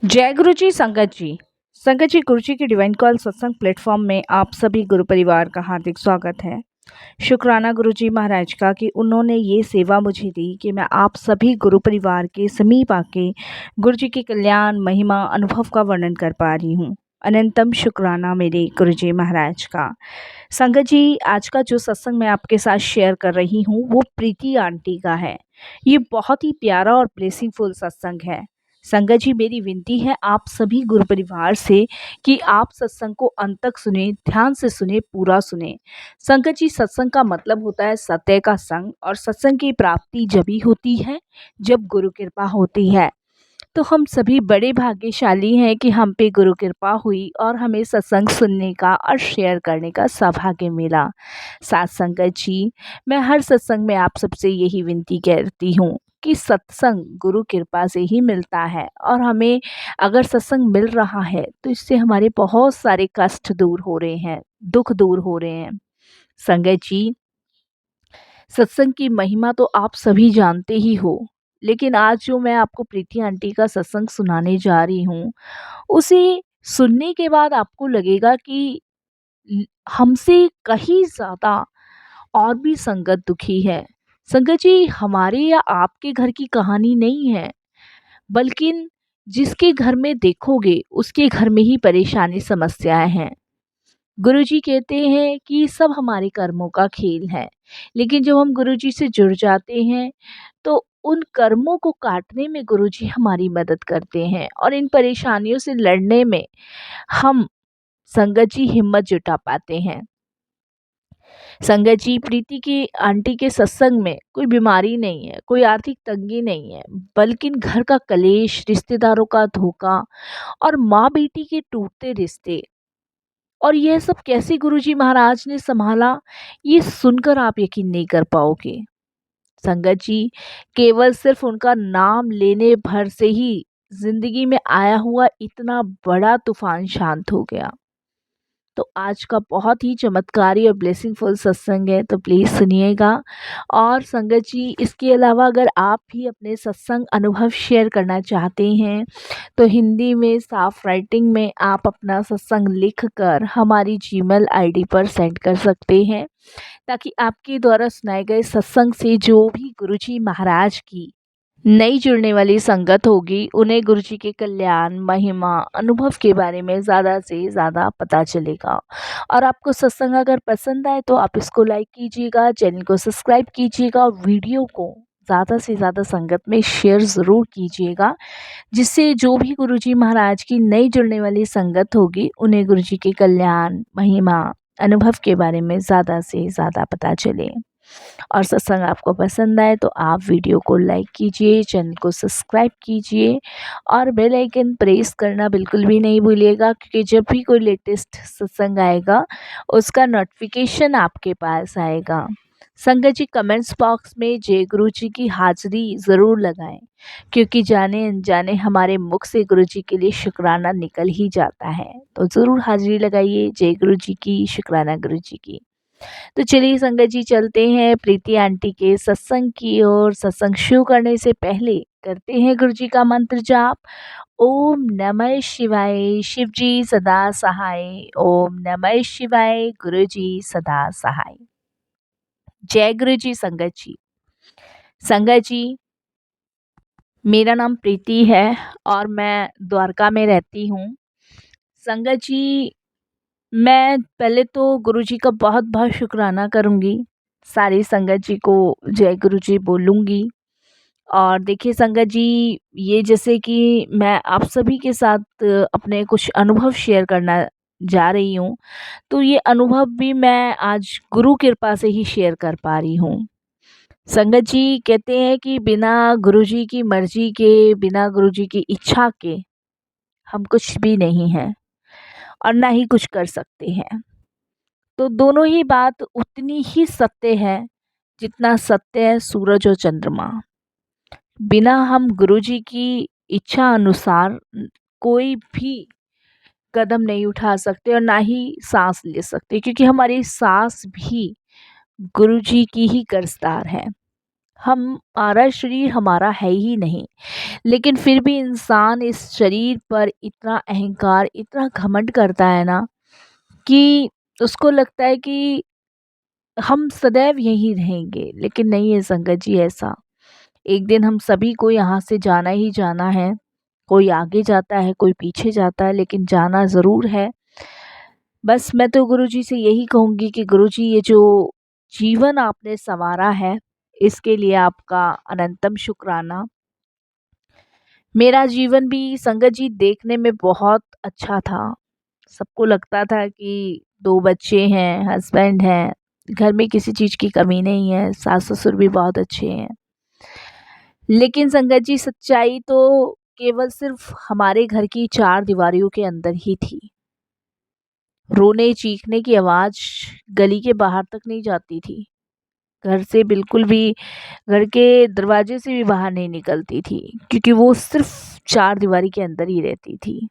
जय गुरु जी संगत जी। संगत जी, गुरु जी की डिवाइन कॉल सत्संग प्लेटफॉर्म में आप सभी गुरु परिवार का हार्दिक स्वागत है। शुक्राना गुरु जी महाराज का कि उन्होंने ये सेवा मुझे दी कि मैं आप सभी गुरु परिवार के समीप आके गुरु जी के कल्याण महिमा अनुभव का वर्णन कर पा रही हूँ। अनंतम शुक्राना मेरे गुरु जी महाराज का। संगत जी, आज का जो सत्संग मैं आपके साथ शेयर कर रही हूँ वो प्रीति आंटी का है। ये बहुत ही प्यारा और ब्लेसिंगफुल सत्संग है। संगत जी, मेरी विनती है आप सभी गुरु परिवार से कि आप सत्संग को अंत तक सुने, ध्यान से सुने, पूरा सुने। संगत जी, सत्संग का मतलब होता है सत्य का संग, और सत्संग की प्राप्ति जभी होती है जब गुरु कृपा होती है। तो हम सभी बड़े भाग्यशाली हैं कि हम पे गुरु कृपा हुई और हमें सत्संग सुनने का और शेयर करने का सौभाग्य मिला। साथ संगत जी, मैं हर सत्संग में आप सबसे यही विनती करती हूँ कि सत्संग गुरु कृपा से ही मिलता है, और हमें अगर सत्संग मिल रहा है तो इससे हमारे बहुत सारे कष्ट दूर हो रहे हैं, दुख दूर हो रहे हैं। संगत जी, सत्संग की महिमा तो आप सभी जानते ही हो, लेकिन आज जो मैं आपको प्रीति आंटी का सत्संग सुनाने जा रही हूँ, उसे सुनने के बाद आपको लगेगा कि हमसे कहीं ज़्यादा और भी संगत दुखी है। संगत जी, हमारे या आपके घर की कहानी नहीं है, बल्कि जिसके घर में देखोगे उसके घर में ही परेशानी समस्याएं हैं। गुरुजी कहते हैं कि सब हमारे कर्मों का खेल है, लेकिन जब हम गुरुजी से जुड़ जाते हैं तो उन कर्मों को काटने में गुरुजी हमारी मदद करते हैं, और इन परेशानियों से लड़ने में हम संगत जी हिम्मत जुटा पाते हैं। संगत जी, प्रीति की आंटी के सत्संग में कोई बीमारी नहीं है, कोई आर्थिक तंगी नहीं है, बल्कि घर का कलेश, रिश्तेदारों का धोखा और माँ बेटी के टूटते रिश्ते। और यह सब कैसे गुरुजी महाराज ने संभाला, ये सुनकर आप यकीन नहीं कर पाओगे। संगत जी, केवल सिर्फ उनका नाम लेने भर से ही जिंदगी में आया हुआ इतना बड़ा तूफान शांत हो गया। तो आज का बहुत ही चमत्कारी और ब्लेसिंगफुल सत्संग है, तो प्लीज़ सुनिएगा। और संगत जी, इसके अलावा अगर आप भी अपने सत्संग अनुभव शेयर करना चाहते हैं तो हिंदी में साफ राइटिंग में आप अपना सत्संग लिख कर हमारी जीमेल आईडी पर सेंड कर सकते हैं, ताकि आपके द्वारा सुनाए गए सत्संग से जो भी गुरुजी महाराज की नई जुड़ने वाली संगत होगी उन्हें गुरुजी के कल्याण महिमा अनुभव के बारे में ज़्यादा से ज़्यादा पता चलेगा। और आपको सत्संग अगर पसंद आए तो आप इसको लाइक कीजिएगा, चैनल को सब्सक्राइब कीजिएगा, और वीडियो को ज़्यादा से ज़्यादा संगत में शेयर ज़रूर कीजिएगा, जिससे जो भी गुरुजी महाराज की नई जुड़ने वाली संगत होगी उन्हें गुरुजी के कल्याण महिमा अनुभव के बारे में ज़्यादा से ज़्यादा पता चले। और सत्संग आपको पसंद आए तो आप वीडियो को लाइक कीजिए, चैनल को सब्सक्राइब कीजिए, और बेल आइकन प्रेस करना बिल्कुल भी नहीं भूलिएगा, क्योंकि जब भी कोई लेटेस्ट सत्संग आएगा उसका नोटिफिकेशन आपके पास आएगा। संगत जी, कमेंट्स बॉक्स में जय गुरु जी की हाजिरी ज़रूर लगाएं, क्योंकि जाने अनजाने हमारे मुख से गुरु जी के लिए शुक्राना निकल ही जाता है। तो ज़रूर हाजिरी लगाइए जय गुरु जी की, शुक्राना गुरु जी की। तो चलिए संगत जी, चलते हैं प्रीति आंटी के सत्संग की ओर। सत्संग शुरू करने से पहले करते हैं गुरु जी का मंत्र जाप। ओम नमः शिवाय, शिव जी सदा सहाय। ओम नमः शिवाय, गुरु जी सदा सहाय। जय गुरु जी संगत जी। संगत जी, मेरा नाम प्रीति है और मैं द्वारका में रहती हूँ। संगत जी, मैं पहले तो गुरुजी का बहुत बहुत शुक्राना करूँगी, सारी संगत जी को जय गुरु जी बोलूँगी। और देखिए संगत जी, ये जैसे कि मैं आप सभी के साथ अपने कुछ अनुभव शेयर करना जा रही हूँ, तो ये अनुभव भी मैं आज गुरु कृपा से ही शेयर कर पा रही हूँ। संगत जी, कहते हैं कि बिना गुरुजी की मर्जी के, बिना गुरुजी की इच्छा के हम कुछ भी नहीं हैं और ना ही कुछ कर सकते हैं। तो दोनों ही बात उतनी ही सत्य है जितना सत्य है सूरज और चंद्रमा। बिना हम गुरुजी की इच्छा अनुसार कोई भी कदम नहीं उठा सकते और ना ही सांस ले सकते, क्योंकि हमारी सांस भी गुरुजी की ही कर्जदार है। हमारा शरीर हमारा है ही नहीं, लेकिन फिर भी इंसान इस शरीर पर इतना अहंकार, इतना घमंड करता है ना कि उसको लगता है कि हम सदैव यहीं रहेंगे। लेकिन नहीं है संगत जी ऐसा। एक दिन हम सभी को यहाँ से जाना ही जाना है। कोई आगे जाता है, कोई पीछे जाता है, लेकिन जाना ज़रूर है। बस मैं तो गुरुजी से यही कहूँगी कि गुरुजी, ये जो जीवन आपने सँवारा है, इसके लिए आपका अनंतम शुक्राना। मेरा जीवन भी संगत जी देखने में बहुत अच्छा था। सबको लगता था कि 2 बच्चे हैं, हस्बैंड हैं, घर में किसी चीज़ की कमी नहीं है, सास-ससुर भी बहुत अच्छे हैं। लेकिन संगत जी, सच्चाई तो केवल सिर्फ़ हमारे घर की 4 दीवारियों के अंदर ही थी। रोने चीखने की आवाज़ गली के बाहर तक नहीं जाती थी। घर से बिल्कुल भी, घर के दरवाजे से भी बाहर नहीं निकलती थी, क्योंकि वो सिर्फ़ 4 दीवारी के अंदर ही रहती थी।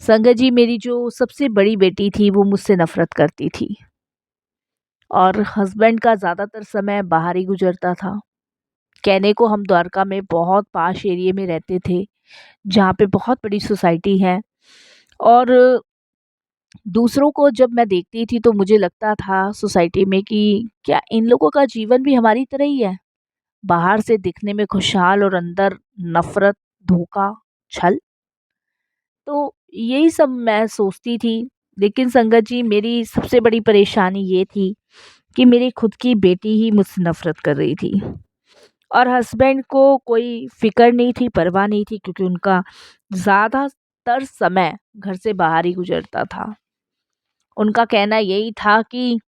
संगत जी, मेरी जो सबसे बड़ी बेटी थी वो मुझसे नफ़रत करती थी और हस्बैंड का ज़्यादातर समय बाहर ही गुज़रता था। कहने को हम द्वारका में बहुत पॉश एरिया में रहते थे, जहाँ पे बहुत बड़ी सोसाइटी है, और दूसरों को जब मैं देखती थी तो मुझे लगता था सोसाइटी में कि क्या इन लोगों का जीवन भी हमारी तरह ही है? बाहर से दिखने में खुशहाल और अंदर नफ़रत, धोखा, छल। तो यही सब मैं सोचती थी। लेकिन संगत जी, मेरी सबसे बड़ी परेशानी ये थी कि मेरी खुद की बेटी ही मुझसे नफ़रत कर रही थी और हस्बैंड को कोई फ़िक्र नहीं थी, परवाह नहीं थी, क्योंकि उनका ज़्यादातर समय घर से बाहर ही गुज़रता था। उनका कहना यही था कि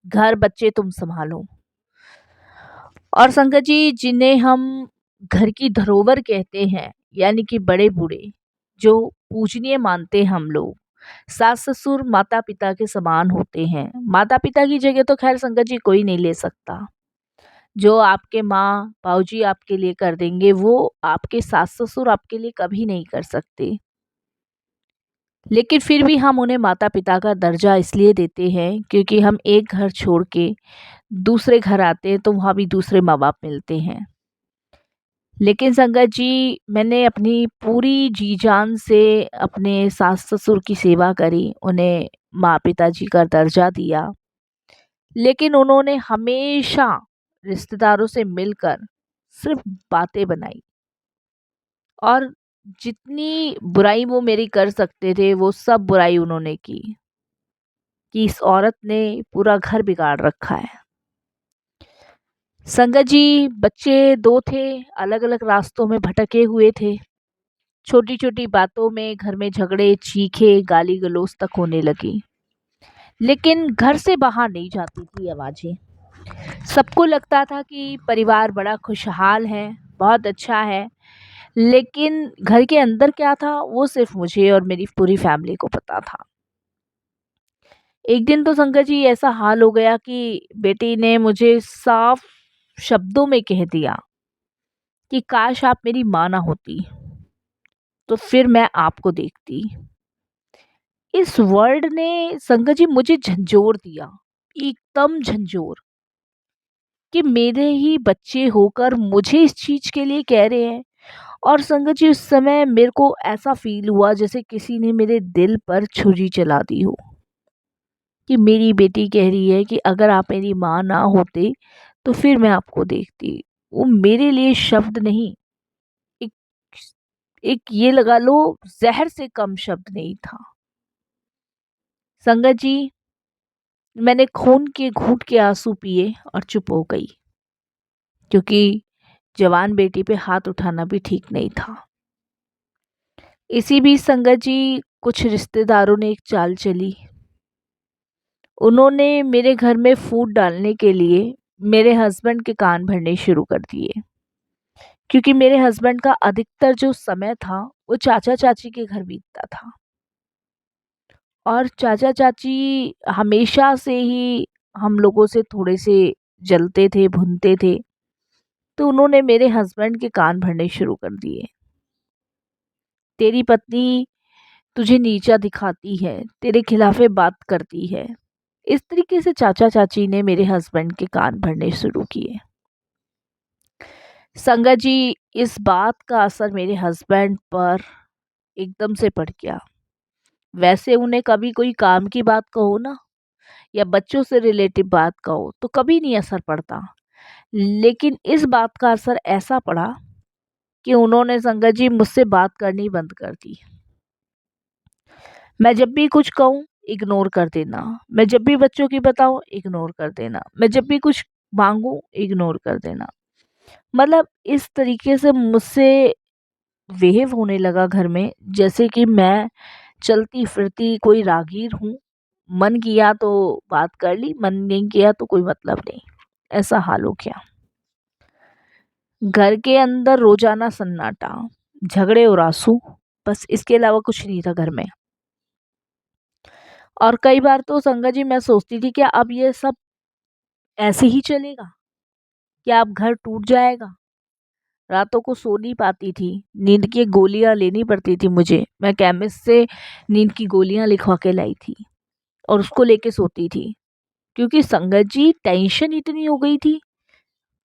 घर बच्चे तुम सँभालो। और संगत जी, जिन्हें हम घर की धरोहर कहते हैं, यानी कि बड़े-बूढ़े, जो पूजनीय मानते हैं हम लोग, सास-ससुर माता-पिता के समान होते हैं। माता-पिता की जगह तो ख़ैर संगत जी कोई नहीं ले सकता। जो आपके माँ, बाबूजी आपके लिए कर देंगे, वो आपके सास-ससुर आपके लिए कभी नहीं कर सकते। लेकिन फिर भी हम उन्हें माता-पिता का दर्जा इसलिए देते हैं क्योंकि हम एक घर छोड़ के दूसरे घर आते हैं तो वहाँ भी दूसरे माँ-बाप मिलते हैं। लेकिन संगत जी, मैंने अपनी पूरी जी-जान से अपने सास-ससुर की सेवा करी, उन्हें माँ-पिताजी का दर्जा दिया। लेकिन उन्होंने हमेशा रिश्तेदारों से मिलकर सिर्फ़ बातें बनाई और जितनी बुराई वो मेरी कर सकते थे, वो सब बुराई उन्होंने की, कि इस औरत ने पूरा घर बिगाड़ रखा है। संगत जी, बच्चे 2 थे, अलग-अलग रास्तों में भटके हुए थे। छोटी-छोटी बातों में घर में झगड़े, चीखें, गाली-गलौज तक होने लगी। लेकिन घर से बाहर नहीं जाती थी आवाज़ें। सबको लगता था कि परिवार बड़ा खुशहाल है, बहुत अच्छा है। लेकिन घर के अंदर क्या था, वो सिर्फ़ मुझे और मेरी पूरी फैमिली को पता था। एक दिन तो संगत जी ऐसा हाल हो गया कि बेटी ने मुझे साफ शब्दों में कह दिया कि काश आप मेरी माँ ना होती, तो फिर मैं आपको देखती। इस वर्ड ने संगत जी मुझे झंझोर दिया, एकदम झंझोर, कि मेरे ही बच्चे होकर मुझे इस चीज़ के लिए कह रहे हैं। और संगत जी, उस समय मेरे को ऐसा फ़ील हुआ जैसे किसी ने मेरे दिल पर छुरी चला दी हो, कि मेरी बेटी कह रही है कि अगर आप मेरी माँ ना होते तो फिर मैं आपको देखती। वो मेरे लिए शब्द नहीं, एक एक ये लगा लो, ज़हर से कम शब्द नहीं था। संगत जी, मैंने खून के घूँट के आँसू पिए और चुप हो गई, क्योंकि जवान बेटी पे हाथ उठाना भी ठीक नहीं था। इसी बीच संगत जी, कुछ रिश्तेदारों ने एक चाल चली। उन्होंने मेरे घर में फूट डालने के लिए मेरे हस्बैंड के कान भरने शुरू कर दिए, क्योंकि मेरे हस्बैंड का अधिकतर जो समय था वो चाचा-चाची के घर बीतता था। और चाचा-चाची हमेशा से ही हम लोगों से थोड़े से जलते थे, भुनते थे। तो उन्होंने मेरे हस्बैंड के कान भरने शुरू कर दिए। तेरी पत्नी तुझे नीचा दिखाती है, तेरे खिलाफ़े बात करती है। इस तरीके से चाचा-चाची ने मेरे हस्बैंड के कान भरने शुरू किए। संगत जी, इस बात का असर मेरे हस्बैंड पर एकदम से पड़ गया। वैसे उन्हें कभी कोई काम की बात कहो ना या बच्चों से रिलेटिव बात कहो तो कभी नहीं असर पड़ता, लेकिन इस बात का असर ऐसा पड़ा कि उन्होंने संगत जी मुझसे बात करनी बंद कर दी। मैं जब भी कुछ कहूँ इग्नोर कर देना, मैं जब भी बच्चों की बताऊँ इग्नोर कर देना, मैं जब भी कुछ मांगू इग्नोर कर देना। मतलब इस तरीके से मुझसे बिहेव होने लगा घर में, जैसे कि मैं चलती फिरती कोई राहगीर हूँ। मन किया तो बात कर ली, मन नहीं किया तो कोई मतलब नहीं, ऐसा हाल हो गया। घर के अंदर रोजाना सन्नाटा, झगड़े और आंसू, बस इसके अलावा कुछ नहीं था घर में। और कई बार तो संगत जी मैं सोचती थी क्या अब ये सब ऐसे ही चलेगा, क्या अब घर टूट जाएगा। रातों को सो नहीं पाती थी, नींद की गोलियां लेनी पड़ती थी मुझे। मैं केमिस्ट से नींद की गोलियां लिखवा के लाई थी और उसको लेके सोती थी, क्योंकि संगत जी टेंशन इतनी हो गई थी।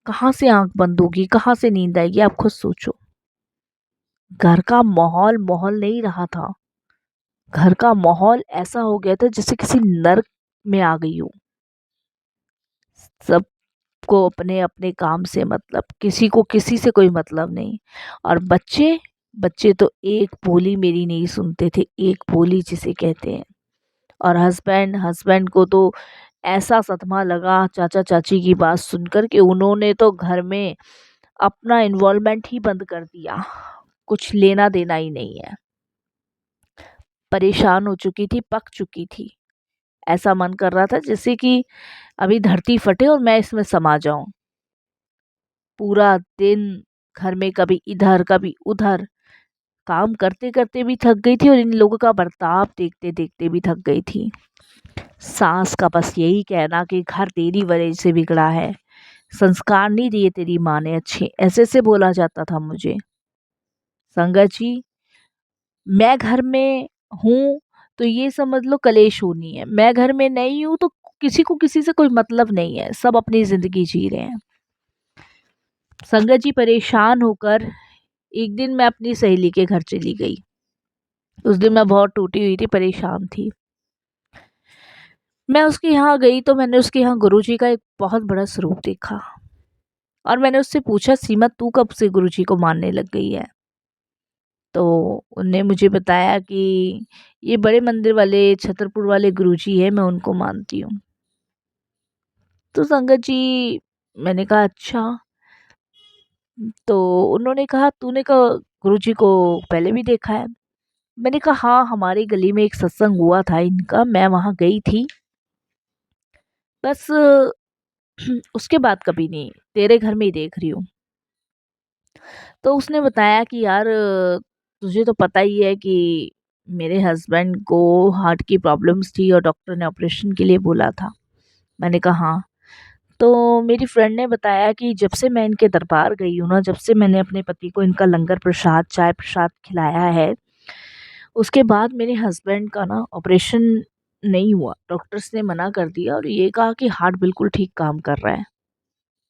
कहाँ से आंख बंद होगी, कहाँ से नींद आएगी, आप खुद सोचो। घर का माहौल माहौल नहीं रहा था। घर का माहौल ऐसा हो गया था जैसे किसी नर्क में आ गई हूँ। सबको अपने अपने काम से मतलब, किसी को किसी से कोई मतलब नहीं। और बच्चे बच्चे तो एक बोली मेरी नहीं सुनते थे, एक बोली जिसे कहते हैं। और हस्बैंड हस्बैंड को तो ऐसा सदमा लगा चाचा चाची की बात सुनकर कि उन्होंने तो घर में अपना इन्वॉल्वमेंट ही बंद कर दिया, कुछ लेना देना ही नहीं है। परेशान हो चुकी थी, पक चुकी थी। ऐसा मन कर रहा था जैसे कि अभी धरती फटे और मैं इसमें समा जाऊं। पूरा दिन घर में कभी इधर कभी उधर, काम करते करते भी थक गई थी और इन लोगों का बर्ताव देखते देखते भी थक गई थी। सास का बस यही कहना कि घर तेरी वजह से बिगड़ा है, संस्कार नहीं दिए तेरी माँ ने अच्छे, ऐसे से बोला जाता था मुझे। संगत जी, मैं घर में हूँ तो ये समझ लो कलेश होनी है, मैं घर में नहीं हूँ तो किसी को किसी से कोई मतलब नहीं है, सब अपनी जिंदगी जी रहे हैं। संगत जी, परेशान होकर एक दिन मैं अपनी सहेली के घर चली गई। उस दिन मैं बहुत टूटी हुई थी, परेशान थी। मैं उसके यहाँ गई तो मैंने उसके यहाँ गुरुजी का एक बहुत बड़ा स्वरूप देखा और मैंने उससे पूछा, सीमा तू कब से गुरुजी को मानने लग गई है। तो उनने मुझे बताया कि ये बड़े मंदिर वाले छतरपुर वाले गुरुजी है, मैं उनको मानती हूँ। तो संगत जी, मैंने कहा अच्छा। तो उन्होंने कहा तूने कहा गुरुजी को पहले भी देखा है। मैंने कहा हाँ, हमारी गली में एक सत्संग हुआ था इनका, मैं वहाँ गई थी, बस उसके बाद कभी नहीं, तेरे घर में ही देख रही हूँ। तो उसने बताया कि यार तुझे तो पता ही है कि मेरे हस्बैंड को हार्ट की प्रॉब्लम्स थी और डॉक्टर ने ऑपरेशन के लिए बोला था। मैंने कहा हाँ। तो मेरी फ्रेंड ने बताया कि जब से मैं इनके दरबार गई हूँ ना, जब से मैंने अपने पति को इनका लंगर प्रसाद चाय प्रसाद खिलाया है, उसके बाद मेरे हस्बैंड का ना ऑपरेशन नहीं हुआ। डॉक्टर्स ने मना कर दिया और ये कहा कि हार्ट बिल्कुल ठीक काम कर रहा है।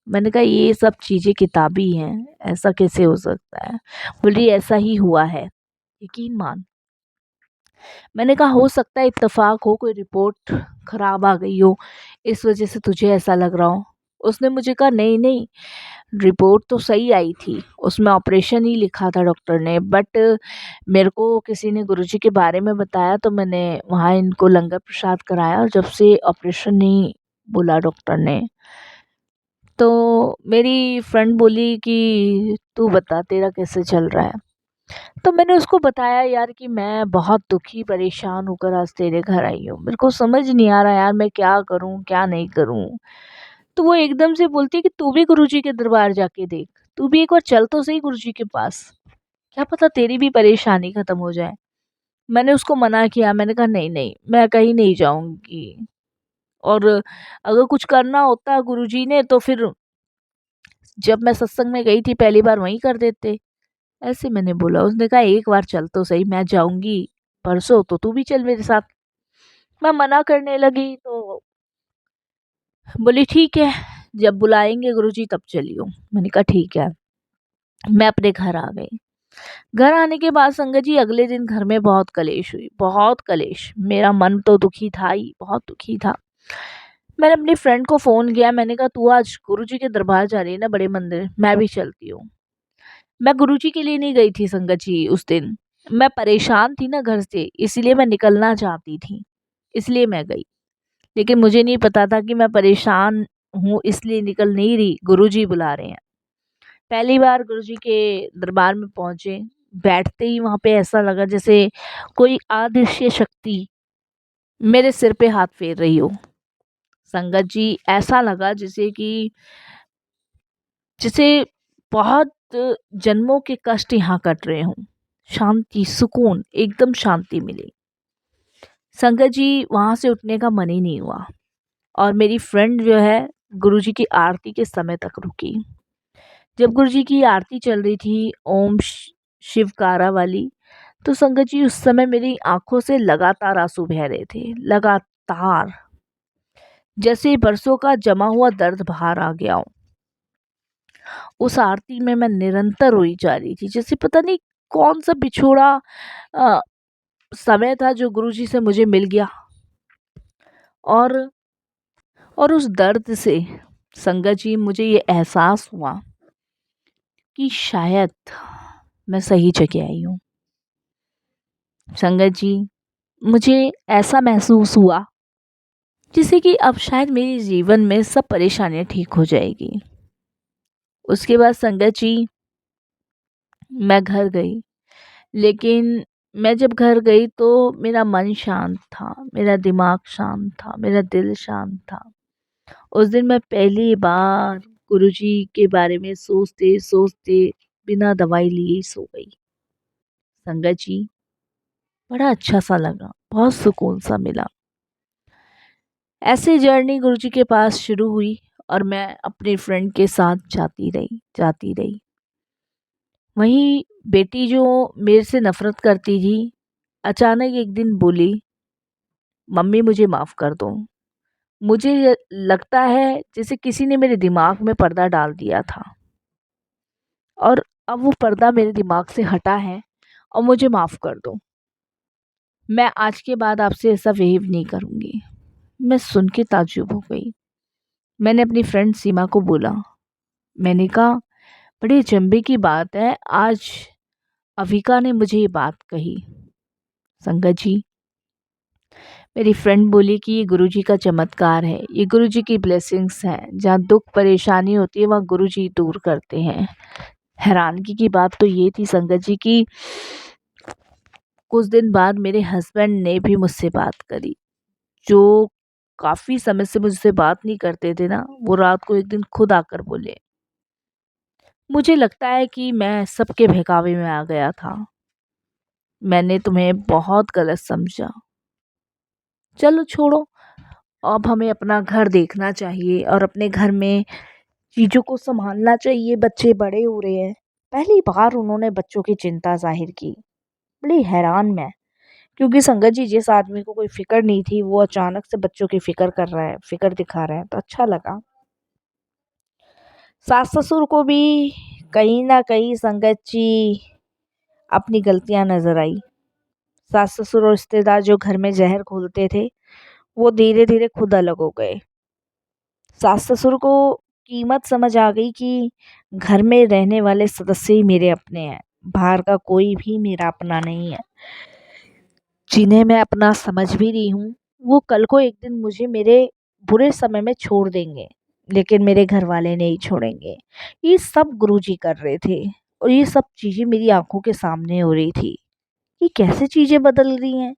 मैंने कहा ये सब चीज़ें किताबी हैं, ऐसा कैसे हो सकता है। बोली ऐसा ही हुआ है, यकीन मान। मैंने कहा हो सकता है इत्तेफाक हो, कोई रिपोर्ट खराब आ गई हो, इस वजह से तुझे ऐसा लग रहा हो। उसने मुझे कहा नहीं नहीं, रिपोर्ट तो सही आई थी, उसमें ऑपरेशन ही लिखा था डॉक्टर ने, बट मेरे को किसी ने गुरुजी के बारे में बताया तो मैंने वहाँ इनको लंगर प्रसाद कराया और जब से ऑपरेशन नहीं बोला डॉक्टर ने। तो मेरी फ्रेंड बोली कि तू बता तेरा कैसे चल रहा है। तो मैंने उसको बताया यार कि मैं बहुत दुखी परेशान होकर आज तेरे घर आई हूँ, मेरे को समझ नहीं आ रहा यार मैं क्या करूँ क्या नहीं करूँ। तो वो एकदम से बोलती है कि तू भी गुरुजी के दरबार जाके देख, तू भी एक बार चल तो सही गुरुजी के पास, क्या पता तेरी भी परेशानी खत्म हो जाए। मैंने उसको मना किया, मैंने कहा नहीं नहीं, मैं कहीं नहीं जाऊंगी, और अगर कुछ करना होता गुरुजी ने तो फिर जब मैं सत्संग में गई थी पहली बार वहीं कर देते, ऐसे मैंने बोला। उसने कहा एक बार चल तो सही, मैं जाऊंगी परसों तो तू भी चल मेरे साथ। मैं मना करने लगी तो बोली ठीक है, जब बुलाएंगे गुरुजी तब चलियो। मैंने कहा ठीक है। मैं अपने घर आ गई। घर आने के बाद संगत जी अगले दिन घर में बहुत कलेश हुई, बहुत कलेश। मेरा मन तो दुखी था ही, बहुत दुखी था। मैंने अपनी फ्रेंड को फ़ोन किया, मैंने कहा तू आज गुरुजी के दरबार जा रही है ना बड़े मंदिर, मैं भी चलती हूँ। मैं गुरुजी के लिए नहीं गई थी संगत जी उस दिन। मैं परेशान थी ना घर से, इसलिए मैं निकलना चाहती थी, इसलिए मैं गई। लेकिन मुझे नहीं पता था कि मैं परेशान हूँ इसलिए निकल नहीं रही, गुरुजी बुला रहे हैं। पहली बार गुरुजी के दरबार में पहुँचे, बैठते ही वहाँ पे ऐसा लगा जैसे कोई अदृश्य शक्ति मेरे सिर पे हाथ फेर रही हो। संगत जी ऐसा लगा जैसे बहुत जन्मों के कष्ट यहाँ कट रहे हों। शांति, सुकून, एकदम शांति मिली। संगत जी वहाँ से उठने का मन ही नहीं हुआ और मेरी फ्रेंड जो है गुरुजी की आरती के समय तक रुकी। जब गुरुजी की आरती चल रही थी ओम शिवकारा वाली, तो संगत जी उस समय मेरी आंखों से लगातार आंसू बह रहे थे, लगातार, जैसे बरसों का जमा हुआ दर्द बाहर आ गया हो। उस आरती में मैं निरंतर रोई जा रही थी, जैसे पता नहीं कौन सा बिछोड़ा अ, समय था जो गुरुजी से मुझे मिल गया। और उस दर्द से संगत जी मुझे ये एहसास हुआ कि शायद मैं सही जगह आई हूँ। संगत जी मुझे ऐसा महसूस हुआ जिससे कि अब शायद मेरे जीवन में सब परेशानियां ठीक हो जाएगी। उसके बाद संगत जी मैं घर गई, लेकिन मैं जब घर गई तो मेरा मन शांत था, मेरा दिमाग शांत था, मेरा दिल शांत था। उस दिन मैं पहली बार गुरुजी के बारे में सोचते सोचते बिना दवाई लिए ही सो गई। संगत जी बड़ा अच्छा सा लगा, बहुत सुकून सा मिला। ऐसे जर्नी गुरुजी के पास शुरू हुई और मैं अपने फ्रेंड के साथ जाती रही। वहीं बेटी जो मेरे से नफरत करती थी, अचानक एक दिन बोली, मम्मी मुझे माफ़ कर दो। मुझे ये लगता है जैसे किसी ने मेरे दिमाग में पर्दा डाल दिया था और अब वो पर्दा मेरे दिमाग से हटा है और मुझे माफ़ कर दो। मैं आज के बाद आपसे ऐसा बिहेव नहीं करूँगी। मैं सुन के ताज्जुब हो गई। मैंने अपनी फ्रेंड सीमा को बोला, मैंने कहा बड़ी अचंभे की बात है, आज अविका ने मुझे ये बात कही। संगत जी मेरी फ्रेंड बोली कि ये गुरुजी का चमत्कार है, ये गुरुजी की ब्लेसिंग्स हैं, जहाँ दुख परेशानी होती है वहाँ गुरुजी दूर करते हैं। हैरानगी की बात तो ये थी संगत जी की कुछ दिन बाद मेरे हस्बैंड ने भी मुझसे बात करी, जो काफ़ी समय से मुझसे बात नहीं करते थे ना, वो रात को एक दिन खुद आकर बोले, मुझे लगता है कि मैं सबके बहकावे में आ गया था, मैंने तुम्हें बहुत गलत समझा। चलो छोड़ो, अब हमें अपना घर देखना चाहिए और अपने घर में चीज़ों को संभालना चाहिए। बच्चे बड़े हो रहे हैं। पहली बार उन्होंने बच्चों की चिंता जाहिर की। बड़ी हैरान मैं, क्योंकि संगत जी जिस आदमी को कोई फिक्र नहीं थी वो अचानक से बच्चों की फिक्र कर रहा है, फिक्र दिखा रहा है, तो अच्छा लगा। सास ससुर को भी कहीं ना कहीं संगत जी अपनी गलतियां नजर आई। सास ससुर और रिश्तेदार जो घर में जहर घोलते थे वो धीरे धीरे खुद अलग हो गए। सास ससुर को कीमत समझ आ गई कि घर में रहने वाले सदस्य ही मेरे अपने हैं, बाहर का कोई भी मेरा अपना नहीं है। जिन्हें मैं अपना समझ भी रही हूँ वो कल को एक दिन मुझे मेरे बुरे समय में छोड़ देंगे, लेकिन मेरे घर वाले नहीं छोड़ेंगे। ये सब गुरुजी कर रहे थे और ये सब चीजें मेरी आंखों के सामने हो रही थी कि कैसे चीजें बदल रही हैं,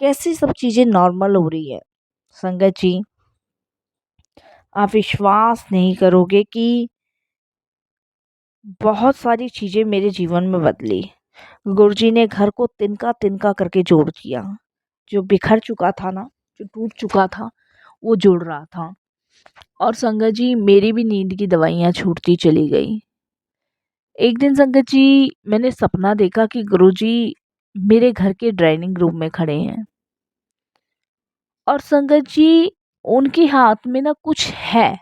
कैसे सब चीजें नॉर्मल हो रही है। संगत जी आप विश्वास नहीं करोगे कि बहुत सारी चीजें मेरे जीवन में बदली। गुरुजी ने घर को तिनका तिनका करके जोड़ दिया। जो बिखर चुका था ना, जो टूट चुका था, वो जुड़ रहा था। और संगत जी मेरी भी नींद की दवाइयाँ छूटती चली गई। एक दिन संगत जी मैंने सपना देखा कि गुरुजी मेरे घर के डाइनिंग रूम में खड़े हैं और संगत जी उनके हाथ में ना कुछ है,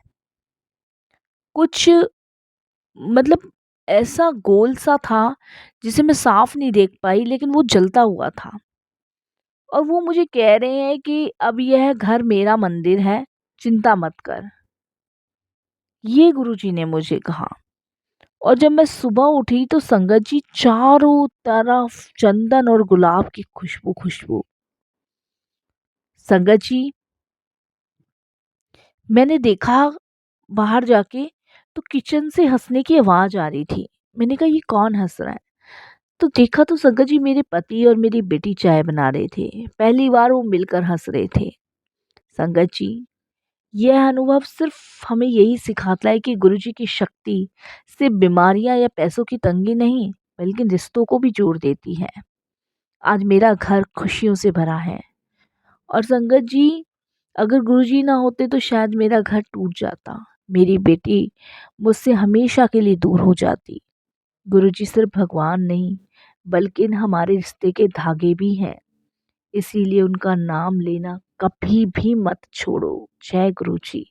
कुछ मतलब ऐसा गोल सा था जिसे मैं साफ नहीं देख पाई, लेकिन वो जलता हुआ था। और वो मुझे कह रहे हैं कि अब यह घर मेरा मंदिर है, चिंता मत कर। ये गुरुजी ने मुझे कहा। और जब मैं सुबह उठी तो संगत जी, चारों तरफ चंदन और गुलाब की खुशबू खुशबू। संगत जी, मैंने देखा बाहर जाके तो किचन से हंसने की आवाज आ रही थी। मैंने कहा, ये कौन हंस रहा है? तो देखा तो संगत जी, मेरे पति और मेरी बेटी चाय बना रहे थे। पहली बार वो मिलकर हंस रहे थे। संगत जी, यह अनुभव सिर्फ हमें यही सिखाता है कि गुरुजी की शक्ति सिर्फ बीमारियां या पैसों की तंगी नहीं, बल्कि रिश्तों को भी जोड़ देती है। आज मेरा घर खुशियों से भरा है। और संगत जी, अगर गुरुजी ना होते तो शायद मेरा घर टूट जाता, मेरी बेटी मुझसे हमेशा के लिए दूर हो जाती। गुरुजी सिर्फ भगवान नहीं, बल्कि हमारे रिश्ते के धागे भी हैं। इसीलिए उनका नाम लेना कभी भी मत छोड़ो। जय गुरु जी।